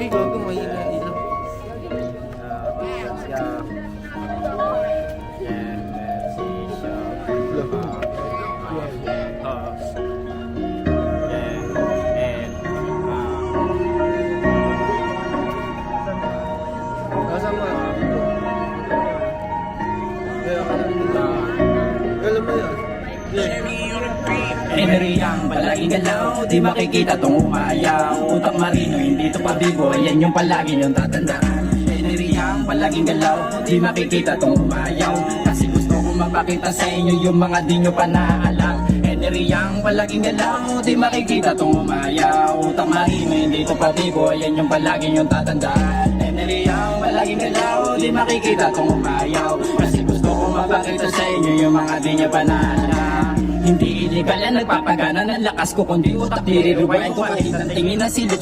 Hindi, gago, mahina ilaw. Kasama. Alam mo yan. Eneriyang palaging galaw, di makikita tong umayaw. Utak marino, hindi to pabibo, yan yung palagi yung tatandaan. Eneriyang palaging galaw, di makikita tong umayaw. Kasi gusto kong mapakita sa inyo yung mga di nyo pa naaalam. Eneriyang palaging galaw, di makikita tong umayaw. Utak marino, hindi to pabibo, yan yung palagi yung tatandaan. Eneriyang palaging galaw, di makikita tong umayaw. Kasi gusto kong mapakita sa inyo yung mga di nyo pa naaalam. Hindi illegal yan nagpapagana ng lakas ko, kundi utak nire-rewind ko kahit ang tingin na silip